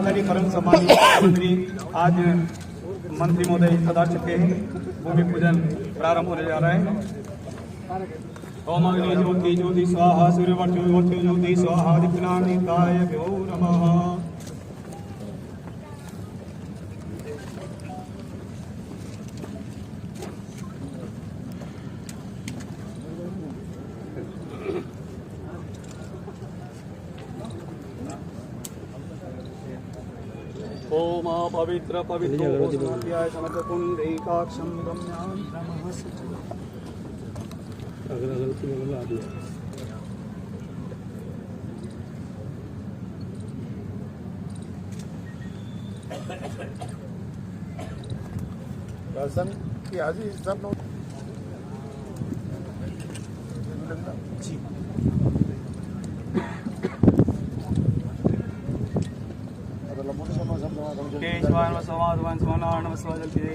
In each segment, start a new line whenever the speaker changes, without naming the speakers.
परम सम्मानित मंत्री आज मंत्री महोदय पधार चुके हैं। भूमि पूजन प्रारंभ होने जा रहा है। ओम अग्नि ज्योति ज्योति स्वाहा सूर्यवर्चो ज्योति स्वाहा दीप्तिनामिताय भ्यो नमः। ओम पवित्र पवित्र समर्थ पुंडरीकाक्षं रम्यां नमः। अगल अगल की बगल आ दिया।
दर्शन की हाजिर सब लोग
जी केशवान समाधवान समानान वसवाजल की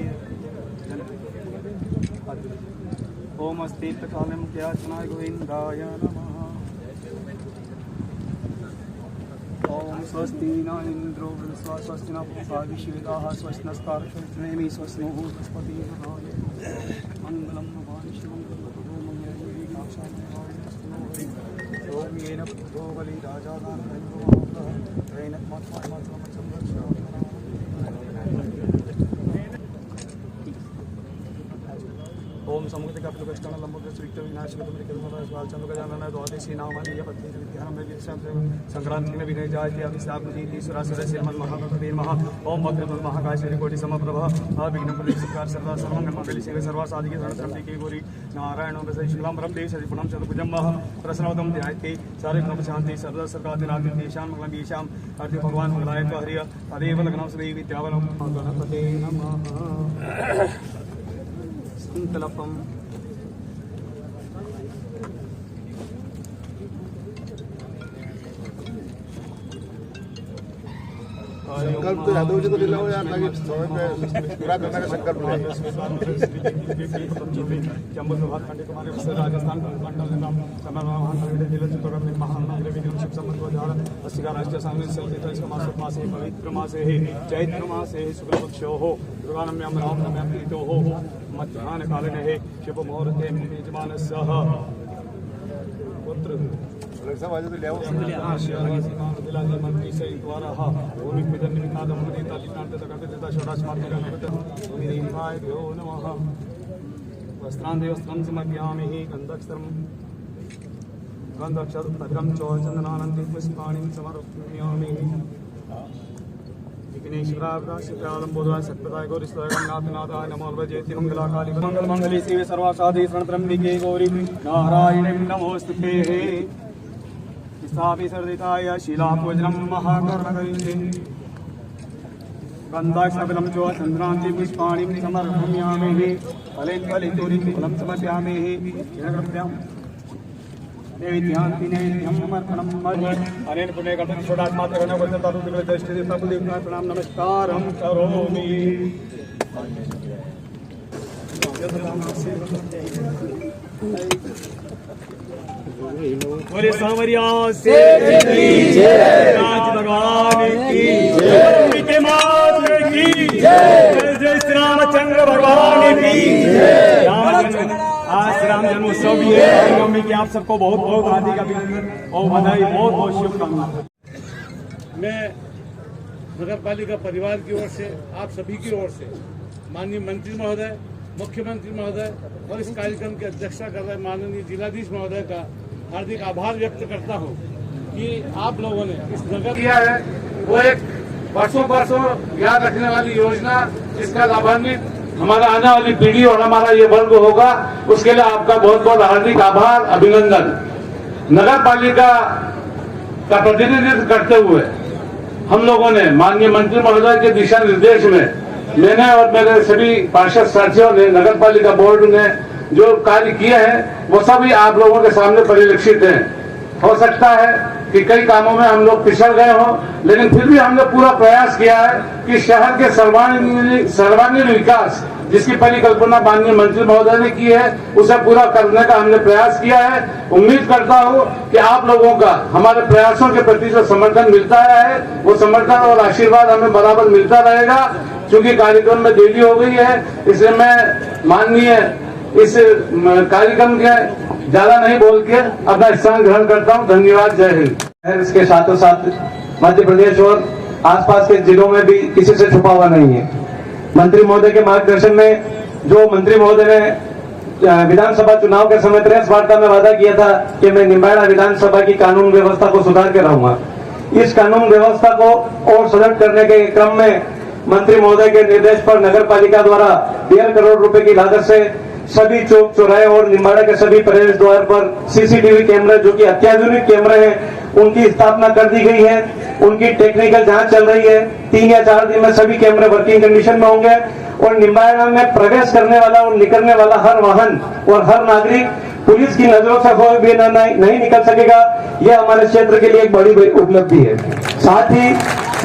ओम अस्तीत काले मुख्याचनाय गोविंदाय नमः। ओम स्वस्ति न इंद्रो स्वस्ति न पूषा विश्वेदाः स्वस्ति नस्तारक्षणेमि स्वस्ति नो बृहस्पति मंगलम भवानि शिवं ओम येन पुत्रो बलि राजा ओम समुद्र का प्रकष्टन लंबोदर विक्त विनाश चंद्र गजानन द्वादशी नामानि यपति विद्याम संक्रांति में विनय जायते अभिशाप मुदीति सुरासुर श्रीमन् महाभगवते महा ओम वक्रतुंड महाकाय श्रीकोटि समप्रभ अविघ्न प्रवेशकार सर्वा सर्वंग मंगल शिव सर्वा साधिके शरणत्रंबिके गौरी नारायण वसै शुक्लां वरदे सजिपुणं चतुर्भुजं प्रसन्नवदं ध्यायते सारे ग्रह शांति सर्व सर्वाधिराज्ञ देशां मंगलं येषां अर्थ भगवान मंगलाय हरिय तदेव लग्नं श्री विद्यावनं गणपते नमः। संकल्पम
संकल्प तो यादव जी को दिलाओ यार, ताकि समय पे पूरा करने का संकल्प ले।
जम्मू प्रभात खंड कुमारी राजस्थान महानगर राष्ट्रीय सांस्कृतिक संगीत मासे पवित्र मासे चैत्र मासे शुक्लपक्षो हो दुर्गानम्यां रामनम्यां प्रीतो हो मध्याह्न काले शुभ मुहूर्ते यजमानस्य पुत्र
सब आज तो ले आओ।
मंत्री से द्वारा भूमि पूजन निमित्ताद मुदिता दिनांत तकपिता षोडशमात्मक भूमिदेवाय भ्यो नमः। वस्त्रांदे वस्त्रं समर्पयामि गन्धक्षरं गन्धक्षरं च चन्दनानन्दे पुष्पाणि समर्पयामि। विघ्नेश्वरावराशिकालंबोधाय सत्पदाय गौरीश्वराय गंगानाथनाथाय नमो वैजयति मंगलाकाली मंगलमंगले शिवे सर्वासाधि शरणत्रंबिके गौरी नारायणीं नमोस्तुते। स्थापितर्दिताय शिलापूजनं महाकर्णकरिष्ये गन्धाक्षरं च चन्द्रान्ति पुष्पाणि समर्पयामि। फलेन समर्पयामि। नैवेद्यान्ति नैवेद्यं समर्पणं अनेन पुण्य गणपति षोडशमात्र प्रणाम नमस्कारं करोमि। बोले सांवरिया से राज भगवान की जय, के मात्र की जय, जय श्री रामचंद्र भगवान की जय। आज राम जन्मोत्सव भी है। मम्मी की आप सबको बहुत बहुत हार्दिक अभिनंदन और बधाई, बहुत बहुत शुभकामनाएं।
मैं नगर पालिका परिवार की ओर से, आप सभी की ओर से माननीय मंत्री महोदय, मुख्यमंत्री महोदय और इस कार्यक्रम की अध्यक्षता कर रहे माननीय जिलाधीश महोदय का हार्दिक आभार व्यक्त करता हूं कि आप लोगों ने इस नगर किया है। वो एक वर्षों याद रखने वाली योजना, जिसका लाभान्वित हमारा आने वाली पीढ़ी और हमारा ये वर्ग होगा। उसके लिए आपका बहुत बहुत हार्दिक आभार, अभिनंदन। नगर पालिका का प्रतिनिधित्व करते हुए हम लोगों ने माननीय मंत्री महोदय के दिशा निर्देश में मैंने और मेरे सभी पार्षद साथियों ने, नगर पालिका बोर्ड ने जो कार्य किए हैं वो सभी आप लोगों के सामने परिलक्षित हैं। हो सकता है कि कई कामों में हम लोग पिछड़ गए हों, लेकिन फिर भी हमने पूरा प्रयास किया है कि शहर के सर्वांगीण विकास जिसकी परिकल्पना माननीय मंत्री महोदय ने की है उसे पूरा करने का हमने प्रयास किया है। उम्मीद करता हूं कि आप लोगों का हमारे प्रयासों के प्रति जो समर्थन मिलता है वो समर्थन और आशीर्वाद हमें बराबर मिलता रहेगा। क्योंकि कार्यक्रम में देरी हो गई है, इसलिए मैं माननीय इस कार्यक्रम के ज्यादा नहीं बोल के अपना स्थान ग्रहण करता हूं। धन्यवाद। जय हिंद।
इसके साथों साथ मध्य प्रदेश और आसपास के जिलों में भी किसी से छुपा हुआ नहीं है। मंत्री महोदय के मार्गदर्शन में जो मंत्री महोदय ने विधानसभा चुनाव के समय प्रेस वार्ता में वादा किया था कि मैं निम्बाड़ा विधानसभा की कानून व्यवस्था को सुधार के रहूंगा, इस कानून व्यवस्था को और सुदृढ़ करने के क्रम में मंत्री महोदय के निर्देश पर नगर पालिका द्वारा 1.5 करोड़ रुपए की लागत से सभी चौक चौराहे और निम्बाड़ा के सभी प्रवेश द्वार पर सीसीटीवी कैमरे जो कि अत्याधुनिक कैमरे हैं उनकी स्थापना कर दी गई है। उनकी टेक्निकल जांच चल रही है। 3 या 4 दिन में सभी कैमरे वर्किंग कंडीशन में होंगे और निम्बाड़ा में प्रवेश करने वाला और निकलने वाला हर वाहन और हर नागरिक पुलिस की नजरों से खोए बिना नहीं निकल सकेगा। यह हमारे क्षेत्र के लिए एक बड़ी उपलब्धि है। साथ ही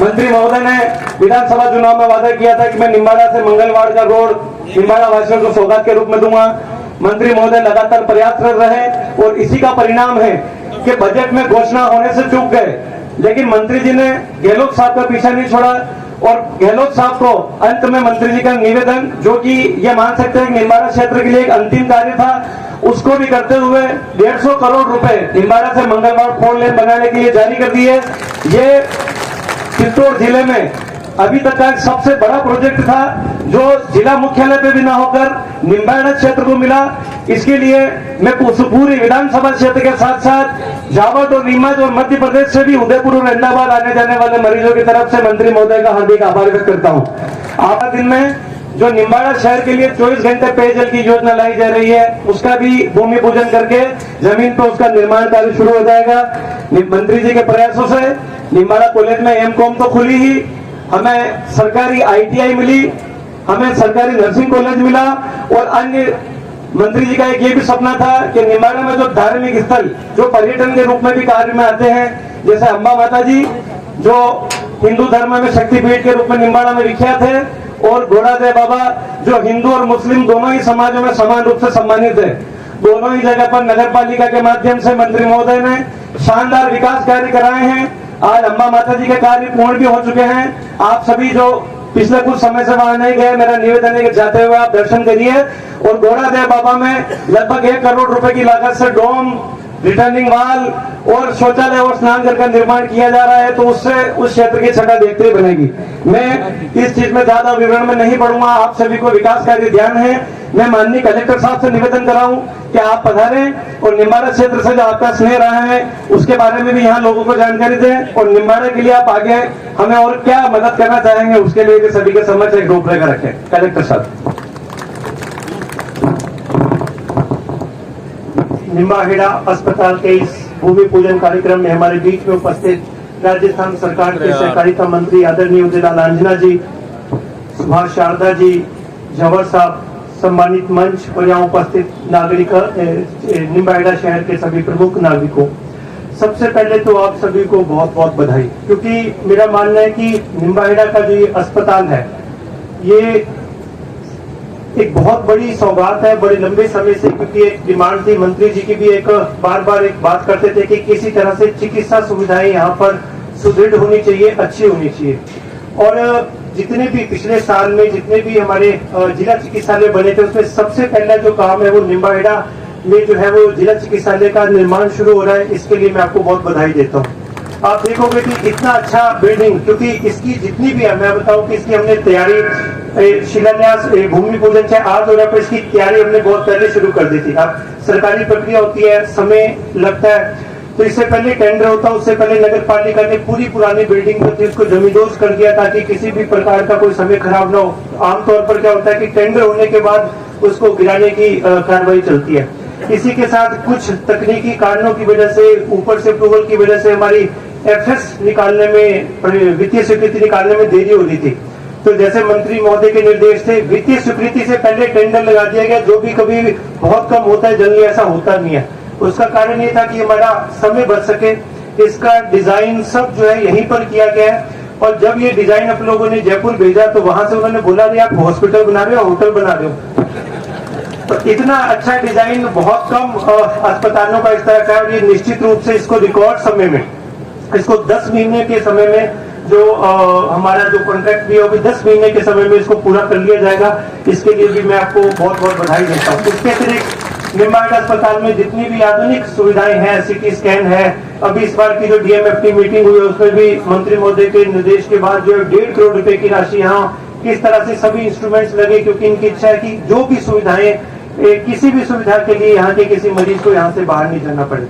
मंत्री महोदय ने विधानसभा चुनाव में वादा किया था कि मैं निम्बाड़ा से मंगलवार का रोड निम्बाड़ा वासियों को सौगात के रूप में दूंगा। मंत्री महोदय लगातार प्रयासरत रहे और इसी का परिणाम है कि बजट में घोषणा होने से चूक गए, लेकिन मंत्री जी ने गहलोत साहब का पीछा नहीं छोड़ा और गहलोत साहब को अंत में मंत्री जी का निवेदन जो कि ये मान सकते हैं निम्बाड़ा क्षेत्र के लिए एक अंतिम कार्य था, उसको भी करते हुए 150 करोड़ रुपए निम्बाड़ा से मंगलवार 4 लेन बनाने के लिए जारी कर दिए। ये चित्तौड़ जिले में अभी तक का सबसे बड़ा प्रोजेक्ट था जो जिला मुख्यालय पे भी ना होकर निम्बाड़ा क्षेत्र को मिला। इसके लिए मैं पूरी विधानसभा क्षेत्र के साथ साथ जावट और नीमच और मध्य प्रदेश से भी उदयपुर और अहमदाबाद आने जाने वाले मरीजों की तरफ से मंत्री महोदय का हार्दिक आभार व्यक्त करता हूँ। आज दिन में जो निम्बाड़ा शहर के लिए 24 घंटे पेयजल की योजना लाई जा रही है उसका भी भूमि पूजन करके जमीन पर उसका निर्माण कार्य शुरू हो जाएगा। मंत्री जी के प्रयासों से निम्बाड़ा कॉलेज में एमकॉम तो खुली ही, हमें सरकारी ITI मिली, हमें सरकारी नर्सिंग कॉलेज मिला और अन्य मंत्री जी का एक ये भी सपना था कि निम्बाड़ा में जो धार्मिक स्थल जो पर्यटन के रूप में भी कार्य में आते हैं जैसे अम्बा माता जी जो हिंदू धर्म में शक्तिपीठ के रूप में निम्बाड़ा में विख्यात है और घोड़ादेव बाबा जो हिंदू और मुस्लिम दोनों ही समाजों में समान रूप से सम्मानित है। दोनों ही जगह पर नगर पालिका के माध्यम से मंत्री महोदय ने शानदार विकास कार्य कराए हैं। आज अम्बा माता जी के कार्य पूर्ण भी हो चुके हैं। आप सभी जो पिछले कुछ समय से वहां नहीं गए, मेरा निवेदन है कि जाते हुए आप दर्शन करिए। और घोड़ादेव बाबा में लगभग 1 करोड़ रुपए की लागत से डोम, रिटर्निंग वाल और शौचालय और स्नानघर का निर्माण किया जा रहा है, तो उससे उस क्षेत्र की छटा देखते ही बनेगी। मैं इस चीज में ज्यादा विवरण में नहीं पढ़ूंगा, आप सभी को विकास कार्य ध्यान है। मैं माननीय कलेक्टर साहब से निवेदन कर रहा हूं कि आप पधारें और निम्बाड़ा क्षेत्र से जो आपका स्नेह रहा है उसके बारे में भी यहाँ लोगों को जानकारी दें और निम्बाड़ा के लिए आप आगे हमें और क्या मदद करना चाहेंगे उसके लिए भी सभी के समक्ष एक रूपरेखा रखें। कलेक्टर साहब।
निम्बाहेड़ा अस्पताल के इस भूमि पूजन कार्यक्रम में हमारे बीच में उपस्थित राजस्थान सरकार के सहकारिता मंत्री आदरणीय उदयलाल आंजना जी, सुभाष शारदा जी, जवर साहब, सम्मानित मंच और यहाँ उपस्थित नागरिक, निम्बाहेड़ा शहर के सभी प्रमुख नागरिकों, सबसे पहले तो आप सभी को बहुत बहुत बधाई, क्योंकि मेरा मानना है कि निम्बाहेड़ा का जो ये अस्पताल है ये एक बहुत बड़ी सौगात है बड़े लंबे समय से, क्योंकि एक डिमांड थी। मंत्री जी की भी एक बार एक बात करते थे कि किसी तरह से चिकित्सा सुविधाएं यहाँ पर सुदृढ़ होनी चाहिए, अच्छी होनी चाहिए। और जितने भी पिछले साल में जितने भी हमारे जिला चिकित्सालय बने थे उसमें सबसे पहला जो काम है वो निम्बाहेड़ा में जो है वो जिला चिकित्सालय का निर्माण शुरू हो रहा है। इसके लिए मैं आपको बहुत बधाई देता हूँ। आप देखोगे कि इतना अच्छा बिल्डिंग, क्योंकि इसकी जितनी भी है, मैं बताऊं कि इसकी हमने तैयारी, शिलान्यास, भूमि पूजन चाहे आज हो रहा है, पर इसकी तैयारी हमने बहुत पहले शुरू कर दी थी। अब सरकारी प्रक्रिया होती है, समय लगता है, तो इससे पहले टेंडर होता है, उससे पहले नगर पालिका ने पूरी पुरानी बिल्डिंग जो थी उसको जमींदोज कर दिया ताकि किसी भी प्रकार का कोई समय खराब ना हो। आमतौर पर क्या होता है कि टेंडर होने के बाद उसको गिराने की कार्रवाई चलती है। इसी के साथ कुछ तकनीकी कारणों की वजह से, ऊपर से अप्रूवल की वजह से हमारी FS निकालने में, वित्तीय स्वीकृति निकालने में देरी हो रही थी। तो जैसे मंत्री महोदय के निर्देश थे, वित्तीय स्वीकृति से पहले टेंडर लगा दिया गया, जो भी कभी बहुत कम होता है, जनरली ऐसा होता नहीं है। उसका कारण ये था कि हमारा समय बच सके। इसका डिजाइन सब जो है यहीं पर किया गया है। और जब ये डिजाइन आप लोगों ने जयपुर भेजा तो वहां से उन्होंने बोला कि आप हॉस्पिटल बना रहे हो, होटल बना रहे हो। तो इतना अच्छा डिजाइन बहुत कम अस्पतालों का इस तरह का है। और ये निश्चित रूप से इसको रिकॉर्ड समय में, इसको 10 महीने के समय में जो हमारा जो कॉन्ट्रैक्ट भी है वो भी 10 महीने के समय में इसको पूरा कर लिया जाएगा। इसके लिए भी मैं आपको बहुत बहुत बधाई देता हूँ। इसके अतिरिक्त निम्बार्क अस्पताल में जितनी भी आधुनिक सुविधाएं हैं, सीटी स्कैन है, अभी इस बार की जो डीएमएफटी मीटिंग हुई है उसमें भी मंत्री महोदय के निर्देश के बाद जो 1.5 करोड़ रुपए की राशि यहाँ किस तरह से सभी इंस्ट्रूमेंट्स लगे, क्योंकि इनकी इच्छा है कि जो भी सुविधाएं, किसी भी सुविधा के लिए यहाँ के किसी मरीज को यहाँ से बाहर नहीं जाना पड़े।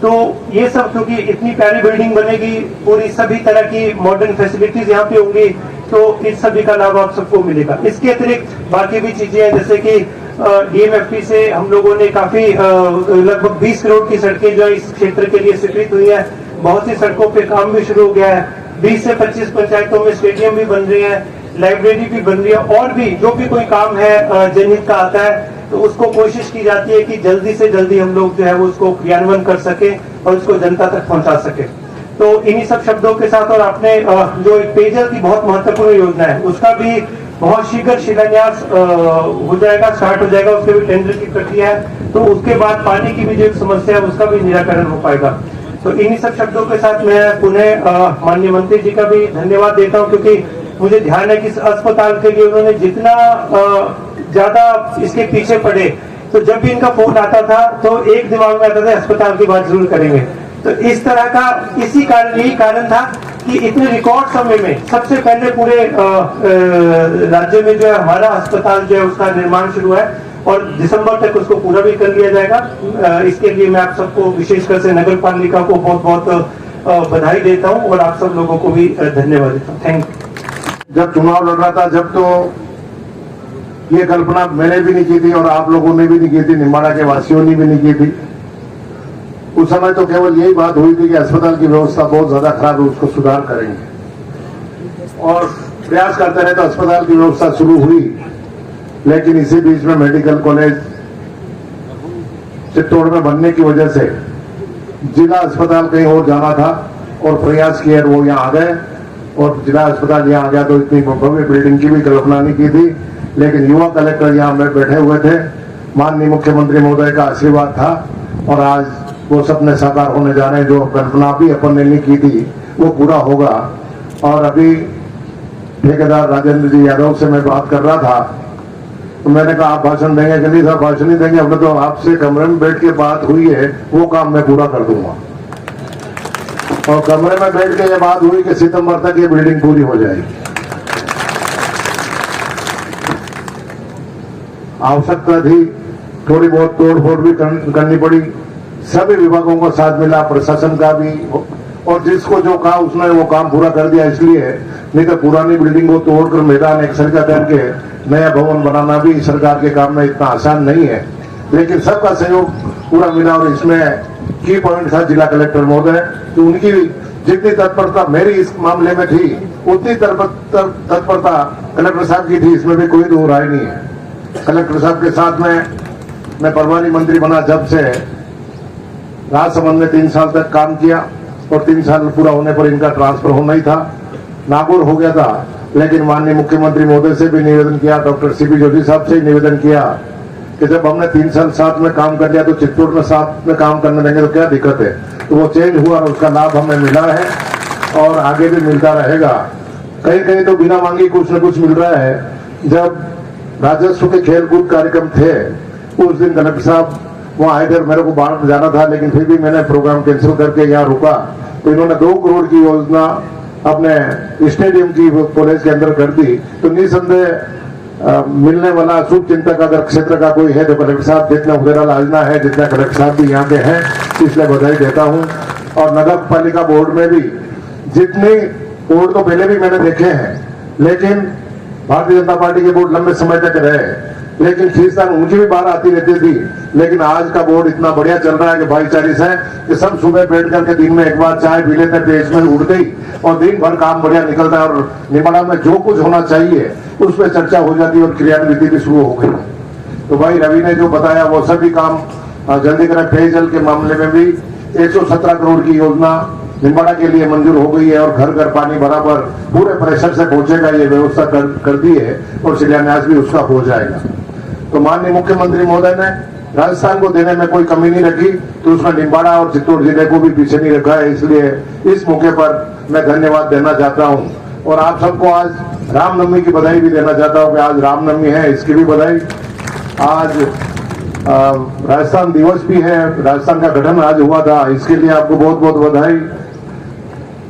तो ये सब क्योंकि इतनी प्यारी बिल्डिंग बनेगी, पूरी सभी तरह की मॉडर्न फैसिलिटीज यहाँ पे होंगी, तो इस सभी का लाभ आप सबको मिलेगा। इसके अतिरिक्त बाकी भी चीजें हैं, जैसे कि डीएमएफटी से हम लोगों ने काफी लगभग 20 करोड़ की सड़कें जो इस क्षेत्र के लिए स्वीकृत हुई है। बहुत सी सड़कों पे काम भी शुरू हो गया है। 20 से 25 पंचायतों में स्टेडियम भी बन रहे हैं, लाइब्रेरी भी बन रही है, और भी जो भी कोई काम है जनहित का आता है तो उसको कोशिश की जाती है कि जल्दी से जल्दी हम लोग जो है वो उसको क्रियान्वयन कर सके और उसको जनता तक पहुंचा सके। तो इन्हीं सब शब्दों के साथ, और आपने जो पेयजल की बहुत महत्वपूर्ण योजना है उसका भी बहुत शीघ्र शिलान्यास हो जाएगा, स्टार्ट हो जाएगा, उसके भी टेंडर की प्रक्रिया है। तो उसके बाद पानी की भी जो समस्या है उसका भी निराकरण हो पाएगा। तो इन्हीं सब शब्दों के साथ मैं पुनः माननीय मंत्री जी का भी धन्यवाद देता हूँ, क्योंकि मुझे ध्यान है कि इस अस्पताल के लिए उन्होंने जितना ज्यादा इसके पीछे पड़े, तो जब भी इनका फोन आता था तो एक दिमाग में आता था अस्पताल की बात जरूर करेंगे। तो इस तरह का इसी कारण, यही कारण था कि इतने रिकॉर्ड समय में सबसे पहले पूरे राज्य में जो है हमारा अस्पताल जो है उसका निर्माण शुरू है और दिसंबर तक उसको पूरा भी कर लिया जाएगा। इसके लिए मैं आप सबको विशेषकर से नगर पालिका को बहुत बहुत बधाई देता हूँ और आप सब लोगों को भी धन्यवाद देता हूँ। Thank you.
जब चुनाव लड़ रहा था, जब तो ये कल्पना मैंने भी नहीं की थी और आप लोगों ने भी नहीं की थी, निम्बाड़ा के वासियों ने भी नहीं की थी। उस समय तो केवल यही बात हुई थी कि अस्पताल की व्यवस्था बहुत ज्यादा खराब है, उसको सुधार करेंगे, और प्रयास करते रहे तो अस्पताल की व्यवस्था शुरू हुई। लेकिन इसी बीच में मेडिकल कॉलेज चित्तौड़ में बनने की वजह से जिला अस्पताल कहीं और जाना था और प्रयास किया, वो यहाँ आ गए और जिला अस्पताल यहाँ आ गया। तो इतनी भव्य बिल्डिंग की भी कल्पना नहीं की थी, लेकिन युवा कलेक्टर यहाँ में बैठे हुए थे, माननीय मुख्यमंत्री महोदय का आशीर्वाद था और आज वो सपने साकार होने जा रहे हैं। जो कल्पना भी अपन ने नहीं की थी वो पूरा होगा। और अभी ठेकेदार राजेंद्र जी यादव से मैं बात कर रहा था तो मैंने कहा आप भाषण देंगे कि नहीं साहब, भाषण नहीं देंगे, अपने तो आपसे कमरे में बैठ के बात हुई है, वो काम मैं पूरा कर दूंगा। और कमरे में बैठ के ये बात हुई कि सितंबर तक ये बिल्डिंग पूरी हो जाएगी। आवश्यकता थी, थोड़ी बहुत तोड़ फोड़ भी करनी पड़ी, सभी विभागों को साथ मिला, प्रशासन का भी, और जिसको जो कहा उसने वो काम पूरा कर दिया। इसलिए नहीं तो पुरानी बिल्डिंग को तोड़कर मैदान एक्सल का करके नया भवन बनाना भी सरकार के काम में इतना आसान नहीं है। लेकिन सबका सहयोग पूरा मिला और इसमें की पॉइंट था जिला कलेक्टर महोदय, तो उनकी जितनी तत्परता मेरी इस मामले में थी उतनी तत्परता कलेक्टर साहब की थी, इसमें भी कोई दो राय नहीं है। कलेक्टर साहब के साथ में मैं परवानी मंत्री बना, जब से राजसमंद में 3 साल तक काम किया और 3 साल पूरा होने पर इनका ट्रांसफर होना ही था, नागौर हो गया था। लेकिन माननीय मुख्यमंत्री महोदय से भी निवेदन किया, डॉक्टर सीपी जोशी साहब से निवेदन किया कि जब हमने 3 साल साथ में काम कर लिया तो चित्तौड़ में साथ में काम करने देंगे तो क्या दिक्कत है। तो वो चेंज हुआ और उसका लाभ हमें मिला है और आगे भी मिलता रहेगा। कहीं कहीं तो बिना मांगे कुछ न कुछ मिल रहा है। जब राजस्व के खेलकूद कार्यक्रम थे उस दिन कलेक्टर साहब वहाँ आए थे, मेरे को बाहर जाना था लेकिन फिर भी मैंने प्रोग्राम कैंसिल करके यहाँ रुका। तो इन्होंने 2 करोड़ की योजना अपने स्टेडियम की कॉलेज के अंदर कर दी। तो निसंदेह मिलने वाला शुभ चिंतक अगर क्षेत्र का कोई है तो कलेक्टर साहब जितना उधेरा लाजना है, जितना कलेक्टर साहब भी यहाँ पे हैं, इसलिए बधाई देता हूँ। और नगर पालिका बोर्ड में भी जितने बोर्ड तो पहले भी मैंने देखे हैं, लेकिन भारतीय जनता पार्टी के बोर्ड लंबे समय तक रहे, लेकिन खींचतान उनकी भी बाहर आती रहती थी। लेकिन आज का बोर्ड इतना बढ़िया चल रहा है कि भाईचारे से कि सब सुबह बैठ करके दिन में एक बार चाय पी लेते, पेट में उड़ गई और दिन भर काम बढ़िया निकलता है। और निम्बाड़ा में जो कुछ होना चाहिए उस पर चर्चा हो जाती है और क्रियान्विति भी शुरू हो गई। तो भाई रवि ने जो बताया वो सभी काम जल्दी करें। पेयजल के मामले में भी 117 करोड़ की योजना निम्बाड़ा के लिए मंजूर हो गई है और घर घर पानी बराबर पूरे प्रेशर से पहुंचेगा, ये व्यवस्था कर दी है और शिलान्यास भी उसका हो जाएगा। तो माननीय मुख्यमंत्री महोदय ने राजस्थान को देने में कोई कमी नहीं रखी, तो उसमें निम्बाड़ा और चित्तौड़ जिले को भी पीछे नहीं रखा है। इसलिए इस मौके पर मैं धन्यवाद देना चाहता हूं और आप सबको आज रामनवमी की बधाई भी देना चाहता हूं कि आज रामनवमी है, इसकी भी बधाई। आज राजस्थान दिवस भी है, राजस्थान का गठन आज हुआ था, इसके लिए आपको बहुत बहुत बधाई।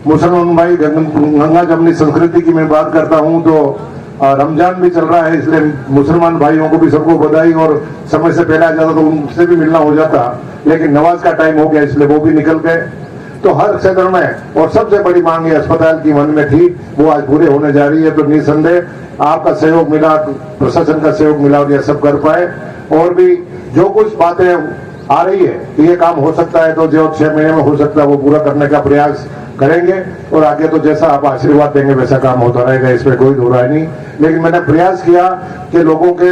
मुसलमान भाई, गंगा जमनी संस्कृति की मैं बात करता हूं तो रमजान भी चल रहा है, इसलिए मुसलमान भाइयों को भी सबको बधाई। और समय से पहले आ जाता तो उनसे भी मिलना हो जाता, लेकिन नमाज का टाइम हो गया इसलिए वो भी निकल गए। तो हर क्षेत्र में और सबसे बड़ी मांग ये अस्पताल की मन में थी, वो आज पूरे होने जा रही है। तो निसंदेह आपका सहयोग मिला, प्रशासन का सहयोग मिला और ये सब कर पाए। और भी जो कुछ बातें आ रही है कि ये काम हो सकता है, तो जो 6 महीने में हो सकता है वो पूरा करने का प्रयास करेंगे और आगे तो जैसा आप आशीर्वाद देंगे वैसा काम होता रहेगा, इसमें कोई दो राय नहीं। लेकिन मैंने प्रयास किया कि लोगों के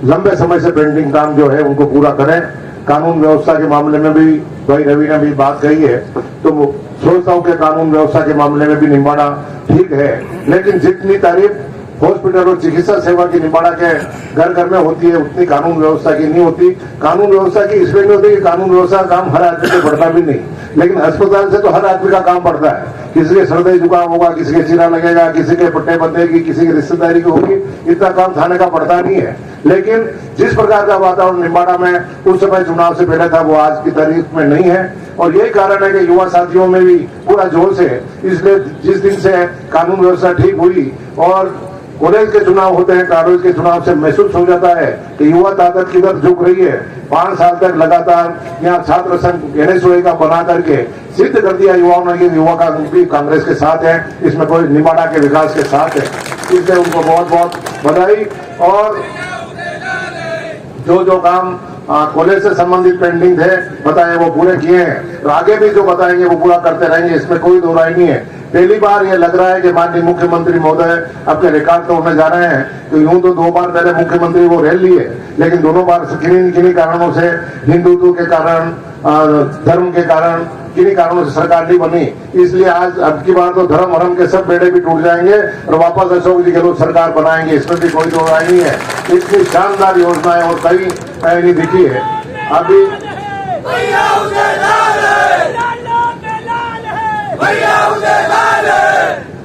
लंबे समय से पेंडिंग काम जो है उनको पूरा करें। कानून व्यवस्था के मामले में भी भाई रवि ने भी बात कही है, तो सोचता हूं कि कानून व्यवस्था के मामले में भी निम्बाड़ा ठीक है, लेकिन जितनी तारीफ हॉस्पिटल और चिकित्सा सेवा की निम्बाड़ा के घर घर में होती है उतनी कानून व्यवस्था की नहीं होती। कानून व्यवस्था की इसलिए नहीं होती कि कानून व्यवस्था का काम हर आदमी को बढ़ता भी नहीं, लेकिन अस्पताल से तो हर आदमी का काम बढ़ता है। किसी के सर्दी जुकाम होगा, किसी के चीरा लगेगा, किसी के पट्टे बंधेगी, किसी की रिश्तेदारी की होगी, इतना काम थाने का पड़ता नहीं है। लेकिन जिस प्रकार का वातावरण निम्बाड़ा में उस समय चुनाव से पहले था वो आज की तारीख में नहीं है। और यही कारण है कि युवा साथियों में भी पूरा जोश है। इसलिए जिस दिन से कानून व्यवस्था ठीक हुई और कॉलेज के चुनाव होते हैं, कॉलेज के चुनाव से महसूस हो जाता है कि युवा ताकत किधर झुक रही है। 5 साल तक लगातार यहाँ छात्र संघ NSOA का बना करके सिद्ध कर दिया युवाओं ने, ये युवा का भी कांग्रेस के साथ है, इसमें कोई निम्बाड़ा के विकास के साथ है। इसलिए उनको बहुत बहुत बधाई। और जो काम कॉलेज से संबंधित पेंडिंग थे बताए वो पूरे किए हैं, तो आगे भी जो बताएंगे वो पूरा करते रहेंगे, इसमें कोई दो राय नहीं है। पहली बार ये लग रहा है कि माननीय मुख्यमंत्री महोदय अपने रिकॉर्ड तोड़ने जा रहे हैं। तो यूं तो 2 बार पहले मुख्यमंत्री वो रह लिए, लेकिन दोनों बार किन्हीं कारणों से, हिंदुत्व के कारण, धर्म के कारण, किन्हीं कारणों से सरकार नहीं बनी। इसलिए आज अब की बार तो धर्म वरम के सब बेड़े भी टूट जाएंगे और वापस अशोक जी गहलोत सरकार बनाएंगे, इसमें भी कोई दो राय नहीं है। इतनी शानदार योजनाएं और कई नहीं दिखी है अभी।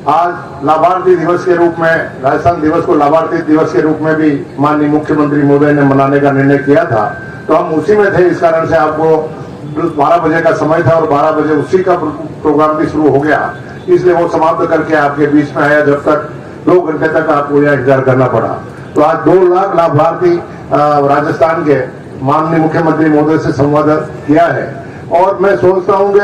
आज लाभार्थी दिवस के रूप में, राजस्थान दिवस को लाभार्थी दिवस के रूप में भी माननीय मुख्यमंत्री महोदय ने मनाने का निर्णय किया था, तो हम उसी में थे। इस कारण से आपको 12 बजे का समय था और 12 बजे उसी का प्रोग्राम भी शुरू हो गया, इसलिए वो समाप्त करके आपके बीच में आया। जब तक 2 घंटे तक आपको यह इंतजार करना पड़ा। तो आज 2 लाख लाभार्थी राजस्थान के माननीय मुख्यमंत्री महोदय से संवाद किया है। और मैं सोचता हूं कि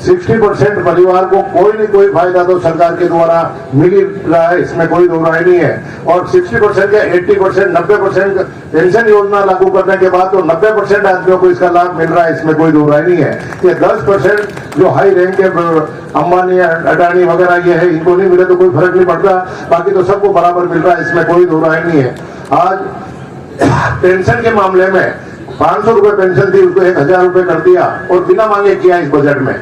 60% परिवार को कोई न कोई फायदा तो सरकार के द्वारा मिल ही रहा है, इसमें कोई दो राय नहीं है। और 60% या 80%, 90% पेंशन योजना लागू करने के बाद तो 90% आदमियों को इसका लाभ मिल रहा है, इसमें कोई दो राय नहीं है। ये 10% जो हाई रैंक के अंबानी, अडानी वगैरह ये है, इनको नहीं मिले तो कोई फर्क नहीं पड़ता, बाकी तो सबको बराबर मिल रहा है, इसमें कोई दो राय नहीं है। आज पेंशन के मामले में 500 रुपए पेंशन थी, उसको 1000 रुपए कर दिया और बिना मांगे किया इस बजट में।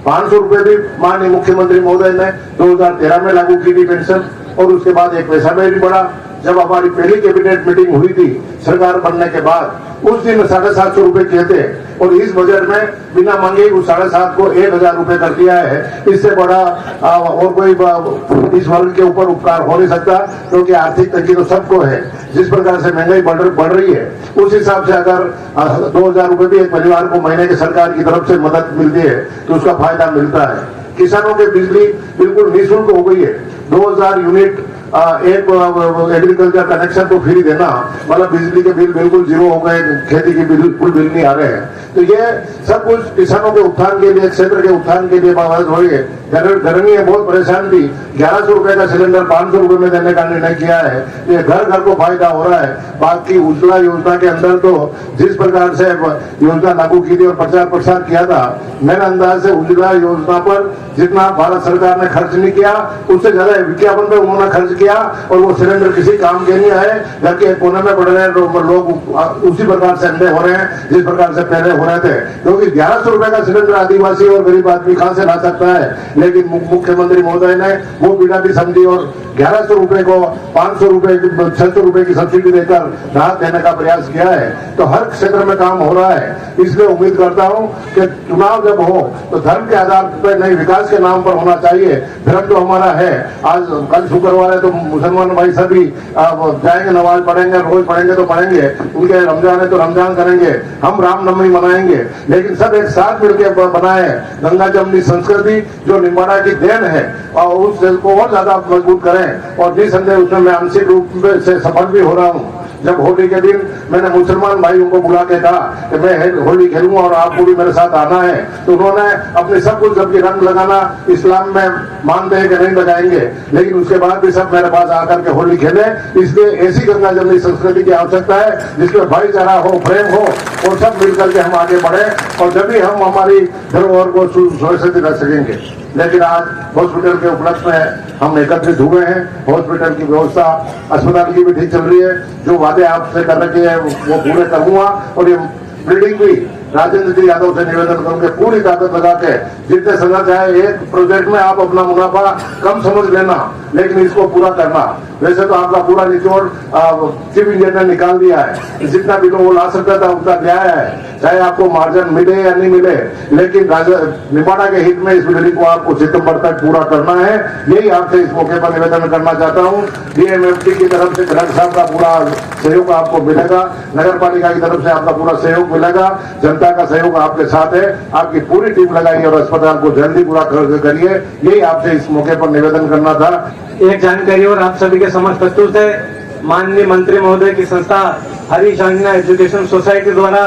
500 रुपए भी माननीय मुख्यमंत्री महोदय ने 2013 में लागू की थी पेंशन, और उसके बाद एक पैसा में भी बढ़ा। जब हमारी पहली कैबिनेट मीटिंग हुई थी सरकार बनने के बाद, उस दिन 750 रुपए किए थे, और इस बजट में बिना मांगे उस 750 को 1000 रुपए कर दिया है। इससे बड़ा और कोई इस वर्ग के ऊपर उपकार हो नहीं सकता, क्योंकि आर्थिक तंगी तो सबको है। जिस प्रकार से महंगाई बढ़ रही है, उस हिसाब से अगर 2000 रुपए भी एक परिवार को महीने की सरकार की तरफ से मदद मिलती है तो उसका फायदा मिलता है। किसानों के बिजली बिल्कुल निःशुल्क हो गई है। 2000 यूनिट एक एग्रीकल्चर कनेक्शन को फ्री देना, मतलब बिजली के बिल बिल्कुल जीरो हो गए, खेती के बिल्कुल बिल नहीं आ रहे हैं। तो ये सब कुछ किसानों के उत्थान के लिए, क्षेत्र के उत्थान के लिए मदद हो रही है। गर्मी है, बहुत परेशान थी। 1100 रुपए का सिलेंडर 500 रुपए में देने का निर्णय किया है। ये घर घर को फायदा हो रहा है। बाकी उज्ज्वला योजना के अंदर तो जिस प्रकार से योजना लागू की थी और प्रचार प्रसार किया था, मेरे अंदाज से उज्ज्वला योजना पर जितना भारत सरकार ने खर्च नहीं किया, उससे ज्यादा विज्ञापन पे उन्होंने खर्च किया। और वो सिलेंडर किसी काम के नहीं आए, घर के कोने में पड़ रहे लोग उसी प्रकार से अंधे हो रहे हैं जिस प्रकार से पहले हो रहे थे। क्योंकि 1100 रुपए का सिलेंडर आदिवासी और गरीब आदमी कहां से ला सकता है। लेकिन मुख्यमंत्री महोदय ने वो पीड़ा भी समझी और 1100 रुपए को 500 रुपए 600 रुपए की सब्सिडी देकर राहत देने का प्रयास किया है। तो हर क्षेत्र में काम हो रहा है। इसलिए उम्मीद करता हूं कि चुनाव जब हो तो धर्म के आधार पर नहीं, विकास के नाम पर होना चाहिए। धर्म तो हमारा है। आज कल शुक्रवार है तो मुसलमान भाई सभी जाएंगे, नमाज पढ़ेंगे, रोज पढ़ेंगे तो पढ़ेंगे, उनके रमजान है तो रमजान करेंगे, हम रामनवमी मनाएंगे। लेकिन सब एक साथ मिलकर बनाए गंगा जमनी संस्कृति जो निम्बाड़ा की देन है और उसको और ज्यादा मजबूत करें। और निसंदेह उसमें मैं आंशिक रूप से सफल भी हो रहा हूँ। जब होली के दिन मैंने मुसलमान भाइयों को बुला के कहा कि मैं होली खेलूंगा और आप पूरी मेरे साथ आना है, तो उन्होंने अपने सब कुछ, जबकि रंग लगाना इस्लाम में मानते हैं कि नहीं लगाएंगे, लेकिन उसके बाद भी सब मेरे पास आकर के होली खेले। इसलिए ऐसी गंगा जमनी संस्कृति की आवश्यकता है जिसमें भाईचारा हो, प्रेम हो और सब मिलकर के हम आगे बढ़े और जब भी हम हमारी धरोहर को सुरक्षित रख सकेंगे। लेकिन आज हॉस्पिटल के उपलक्ष्य में हम एकत्रित हुए हैं। हॉस्पिटल की व्यवस्था, अस्पताल की भी ठीक चल रही है। जो वादे आपसे कर रखे हैं वो पूरे करूंगा। और ये बिल्डिंग भी राजेंद्र जी यादव से निवेदन करूंगे पूरी ताकत लगा के जितने सजा चाहे। एक प्रोजेक्ट में आप अपना मुनाफा कम समझ लेना, लेकिन इसको पूरा करना। वैसे तो आपका पूरा निचोड़ चीफ इंजीनियर ने निकाल दिया है, जितना भी वो ला सकता था उतना न्याय है, चाहे आपको मार्जिन मिले या नहीं मिले। लेकिन निम्बाड़ा के हित में इस बिल्डिंग को आपको सितंबर तक पूरा करना है। यही आपसे इस मौके पर निवेदन करना चाहता हूँ। डीएमएफटी की तरफ से कलेक्टर साहब का पूरा सहयोग आपको मिलेगा, नगर पालिका की तरफ से आपका पूरा सहयोग मिलेगा, जनता का सहयोग आपके साथ है। आपकी पूरी टीम लगाइए और अस्पताल को जल्दी पूरा करिए। यही आपसे इस मौके पर निवेदन करना था।
एक जानकारी और आप सभी के समक्ष प्रस्तुत है। माननीय मंत्री महोदय की संस्था हरीश आंजना एजुकेशन सोसाइटी द्वारा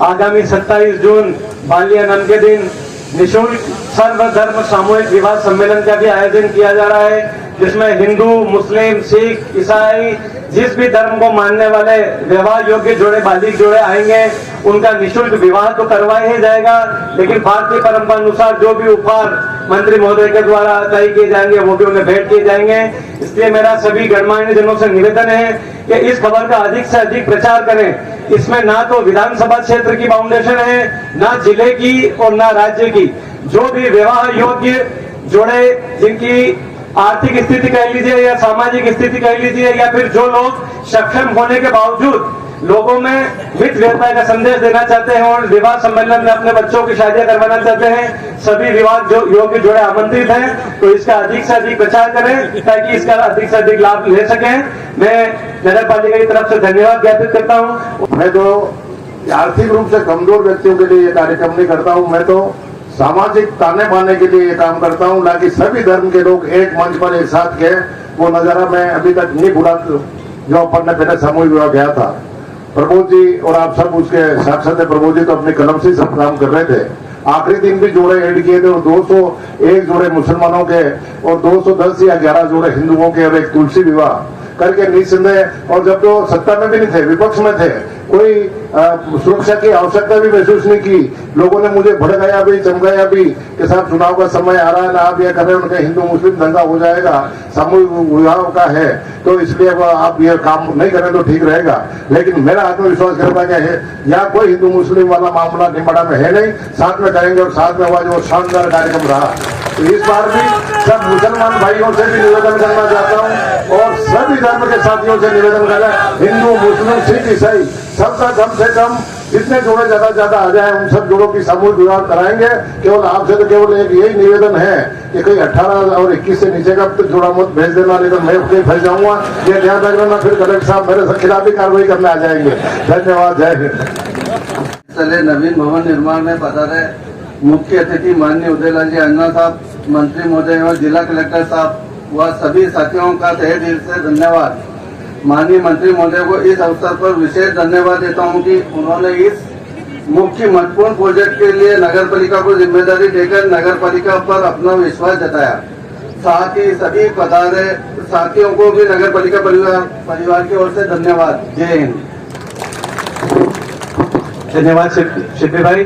आगामी 27 जून बालियानम के दिन निःशुल्क सर्वधर्म सामूहिक विवाह सम्मेलन का भी आयोजन किया जा रहा है, जिसमें हिंदू, मुस्लिम, सिख, ईसाई जिस भी धर्म को मानने वाले विवाह योग्य जोड़े, बालिग जोड़े आएंगे, उनका निःशुल्क विवाह तो करवाया ही जाएगा। लेकिन भारतीय परंपरा अनुसार जो भी उपहार मंत्री महोदय के द्वारा तय किए जाएंगे वो भी उन्हें भेंट किए जाएंगे। इसलिए मेरा सभी गणमान्य जनों से निवेदन है कि इस खबर का अधिक से अधिक प्रचार करें। इसमें ना तो विधानसभा क्षेत्र की बाउंडेशन है, ना जिले की और ना राज्य की। जो भी विवाह योग्य जोड़े, जिनकी आर्थिक स्थिति कह लीजिए या सामाजिक स्थिति कह लीजिए, या फिर जो लोग सक्षम होने के बावजूद लोगों में मित व्यवसाय का संदेश देना चाहते हैं और विवाह सम्मेलन में अपने बच्चों की शादियां करवाना चाहते हैं, सभी विवाह जो योग्य जोड़े आमंत्रित हैं। तो इसका अधिक से अधिक प्रचार करें ताकि इसका अधिक से अधिक लाभ ले सकें। मैं नगर पालिका की तरफ से धन्यवाद ज्ञापित करता हूँ।
मैं तो आर्थिक रूप से कमजोर व्यक्तियों के लिए ये कार्यक्रम नहीं करता हूँ, मैं तो सामाजिक ताने बाने के लिए ये काम करता हूँ, ना कि सभी धर्म के लोग एक मंच पर एक साथ गए। वो नजारा मैं अभी तक नहीं भूला जो अपन ने पहले सामूहिक विवाह गया था। प्रमोद जी और आप सब उसके साक्षात प्रमोद जी तो अपनी कलम से सब काम कर रहे थे। आखिरी दिन भी जोड़े ऐड किए थे और 201 जोड़े मुसलमानों के और 210 या 11 जोड़े हिंदुओं के और एक तुलसी विवाह करके निसंदेह। और जब तो सत्ता में भी नहीं थे, विपक्ष में थे, कोई सुरक्षा की आवश्यकता भी महसूस नहीं की। लोगों ने मुझे भड़काया भी, चमकाया भी कि साहब चुनाव का समय आ रहा है ना, आप यह कर रहे हैं, उनका हिंदू मुस्लिम दंगा हो जाएगा, सामूहिक विवाह का है, तो इसलिए आप यह काम नहीं करें तो ठीक रहेगा। लेकिन मेरा आत्मविश्वास करता है यहाँ कोई हिंदू मुस्लिम वाला मामला निम्बाड़ा में है नहीं, साथ में करेंगे और साथ में हुआ जो शानदार कार्यक्रम रहा। तो इस बार भी सब मुसलमान भाइयों से भी निवेदन करना चाहता हूँ और सभी धर्म के साथियों से निवेदन करना, हिंदू मुस्लिम सिख ईसाई सबका कम से कम जितने जोड़े ज्यादा ज्यादा आ जाए उन सब जोड़ों की सामूहिक विवाह कराएंगे। केवल आपसे तो केवल एक यही निवेदन है कि कहीं 18 और 21 से नीचे का तो जोड़ा मत भेज देना, नहीं तो मैं कहीं फंस जाऊंगा। ये ध्यान रखना, फिर कलेक्टर साहब मेरे खिलाफ ही कार्रवाई करने आ जाएंगे। धन्यवाद, जय हिंद।
नवीन भवन निर्माण में पधारे मुख्य अतिथि माननीय उदयलाल जी अन्ना साहब, मंत्री महोदय और जिला कलेक्टर साहब व सभी साथियों का तहे दिल से धन्यवाद। माननीय मंत्री महोदय को इस अवसर पर विशेष धन्यवाद देता हूं कि उन्होंने इस मुख्य महत्वपूर्ण प्रोजेक्ट के लिए नगर पालिका को जिम्मेदारी देकर नगर पालिका पर अपना विश्वास जताया। साथ ही सभी पधारे साथियों को भी नगर पालिका परिवार की ओर से धन्यवाद। जय हिंद।
धन्यवाद शिल्पी भाई।